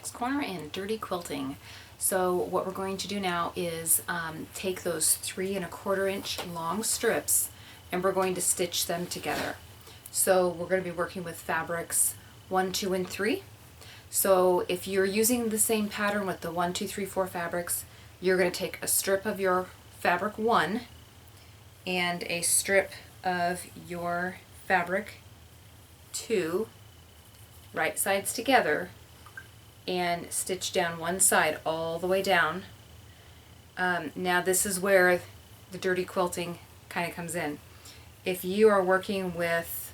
Next corner and dirty quilting. So what we're going to do now is take those 3 1/4 inch long strips and we're going to stitch them together. So we're going to be working with fabrics 1, 2, and 3. So if you're using the same pattern with the 1, 2, 3, 4 fabrics, you're going to take a strip of your fabric 1 and a strip of your fabric 2, right sides together, and stitch down one side all the way down. Now this is where the dirty quilting kind of comes in. If you are working with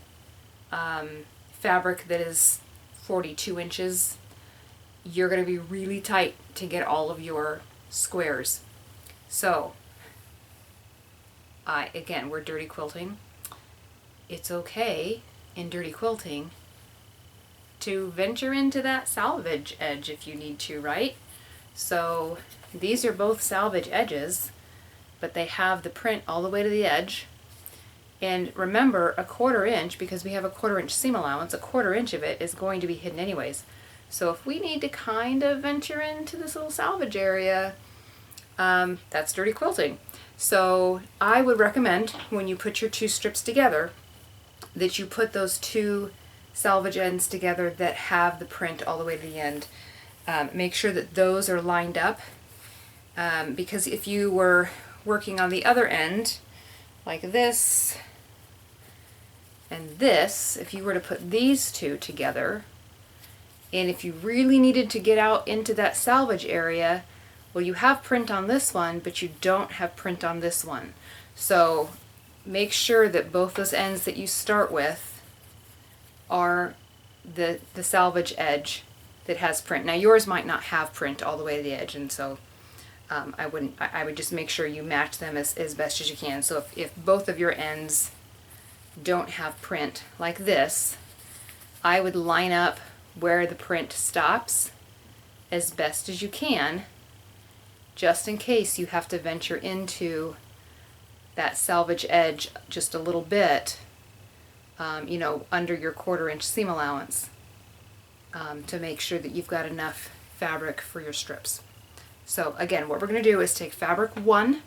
fabric that is 42 inches, you're going to be really tight to get all of your squares. So again, we're dirty quilting. It's okay in dirty quilting to venture into that salvage edge if you need to, right? So these are both salvage edges, but they have the print all the way to the edge. And remember, a 1/4 inch, because we have a 1/4 inch seam allowance, a 1/4 inch of it is going to be hidden anyways. So if we need to kind of venture into this little salvage area, that's dirty quilting. So I would recommend when you put your 2 strips together that you put those 2 salvage ends together that have the print all the way to the end. Make sure that those are lined up, because if you were working on the other end, like this and this, if you were to put these 2 together, and if you really needed to get out into that salvage area, well, you have print on this one, but you don't have print on this one. So make sure that both those ends that you start with are the salvage edge that has print. Now yours might not have print all the way to the edge, and so I would just make sure you match them as best as you can. So if both of your ends don't have print like this, I would line up where the print stops as best as you can, just in case you have to venture into that salvage edge just a little bit, you know, under your 1/4 inch seam allowance, to make sure that you've got enough fabric for your strips. So again, what we're going to do is take fabric 1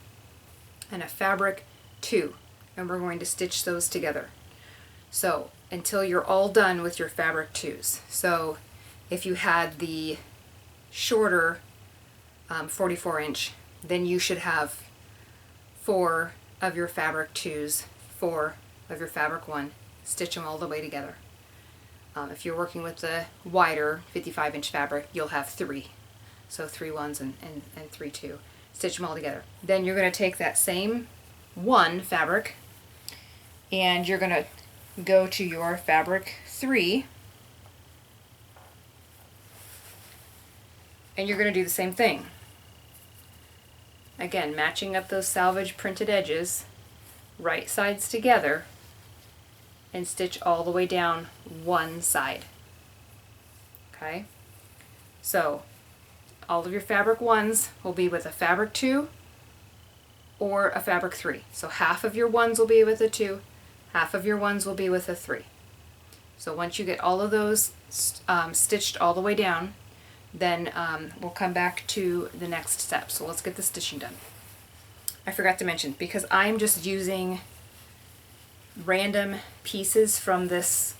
and a fabric 2, and we're going to stitch those together. So until you're all done with your fabric 2s. So if you had the shorter 44 inch, then you should have 4 of your fabric 2s, 4 of your fabric 1, stitch them all the way together. If you're working with the wider 55 inch fabric, you'll have 3. So 3 1s and 3 2. Stitch them all together. Then you're going to take that same 1 fabric and you're going to go to your fabric 3 and you're going to do the same thing. Again, matching up those salvage printed edges, right sides together, and stitch all the way down one side. Okay? So all of your fabric 1s will be with a fabric 2 or a fabric 3. So half of your 1s will be with a 2, half of your 1s will be with a 3. So once you get all of those stitched all the way down, then we'll come back to the next step. So let's get the stitching done. I forgot to mention, because I'm just using random pieces from this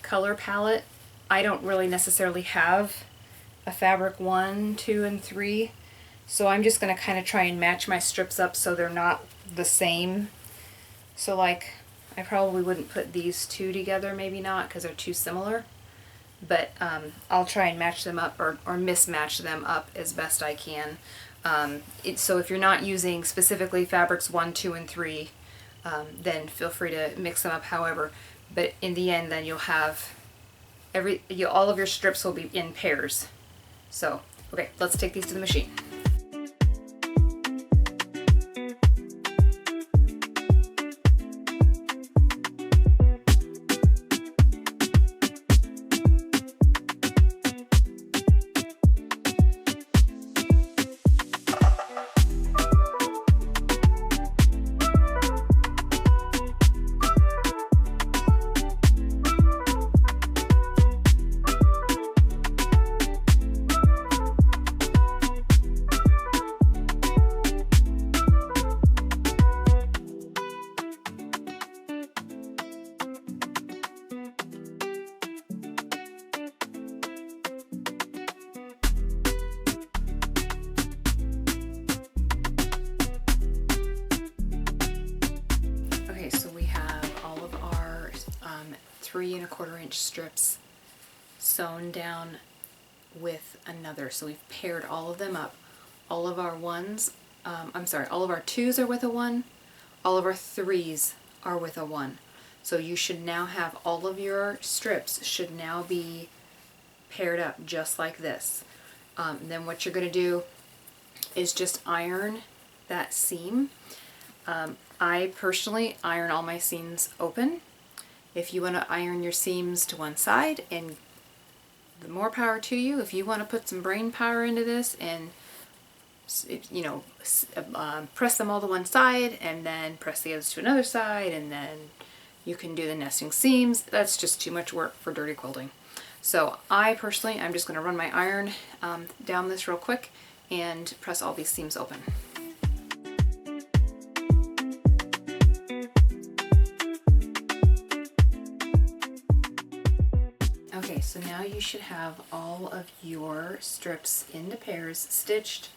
color palette, I don't really necessarily have a fabric 1, 2, and 3. So I'm just going to kind of try and match my strips up so they're not the same. So like, I probably wouldn't put these 2 together, maybe not, because they're too similar. But I'll try and match them up or mismatch them up as best I can. So if you're not using specifically fabrics 1, 2, and 3, then feel free to mix them up however. But in the end, then you'll have all of your strips will be in pairs. So, okay, let's take these to the machine. 3 1/4 inch strips sewn down with another. So we've paired all of them up. All of our ones, all of our 2s are with a 1, all of our 3s are with a 1. So you should now have all of your strips should now be paired up just like this. Then what you're going to do is just iron that seam. I personally iron all my seams open. If you want to iron your seams to one side, and the more power to you. If you want to put some brain power into this and press them all to one side and then press the others to another side, and then you can do the nesting seams, that's just too much work for dirty quilting. So I'm just going to run my iron down this real quick and press all these seams open. Okay, so now you should have all of your strips into pairs stitched,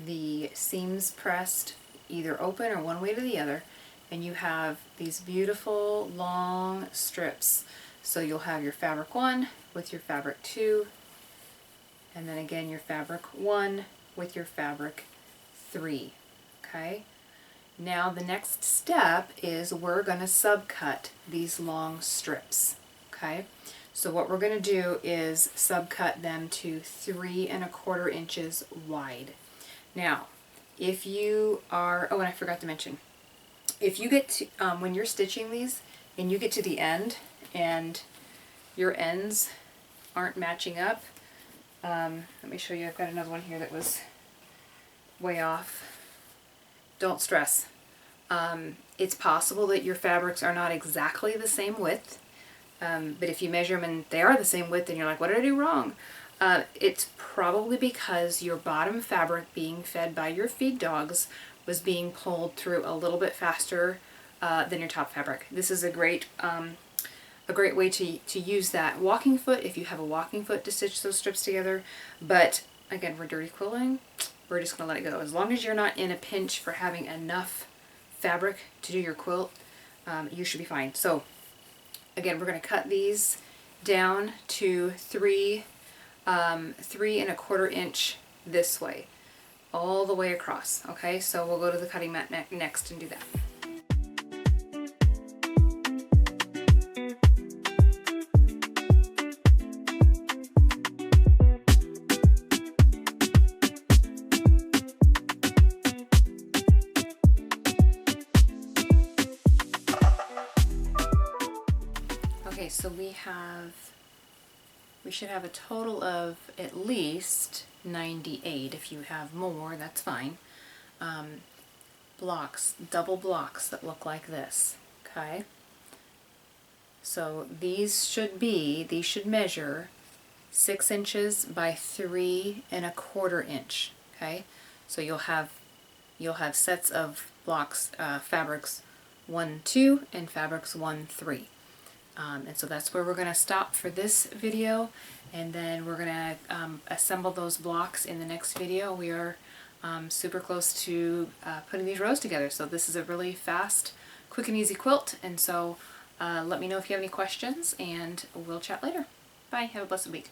the seams pressed either open or one way to the other, and you have these beautiful long strips. So you'll have your fabric 1 with your fabric 2, and then again your fabric 1 with your fabric 3. Okay? Now the next step is we're going to subcut these long strips. Okay? So what we're going to do is subcut them to 3 1/4 inches wide. Now, if you are, oh, and I forgot to mention, if you get to, when you're stitching these and you get to the end and your ends aren't matching up, let me show you, I've got another one here that was way off. Don't stress. It's possible that your fabrics are not exactly the same width, but if you measure them and they are the same width and you're like, what did I do wrong? It's probably because your bottom fabric being fed by your feed dogs was being pulled through a little bit faster than your top fabric. This is a great way to use that walking foot if you have a walking foot to stitch those strips together. But again, we're dirty quilting, we're just going to let it go. As long as you're not in a pinch for having enough fabric to do your quilt, you should be fine. So again, we're going to cut these down to 3 1/4 inch this way, all the way across. Okay, so we'll go to the cutting mat next and do that. Okay, so we should have a total of at least 98. If you have more, that's fine. Blocks, double blocks that look like this. Okay, so these should measure 6 inches by 3 1/4 inch. Okay, so you'll have sets of blocks, fabrics 1, 2, and fabrics 1, 3. And so that's where we're going to stop for this video, and then we're going to assemble those blocks in the next video. We are super close to putting these rows together, so this is a really fast, quick and easy quilt. And so let me know if you have any questions, and we'll chat later. Bye, have a blessed week.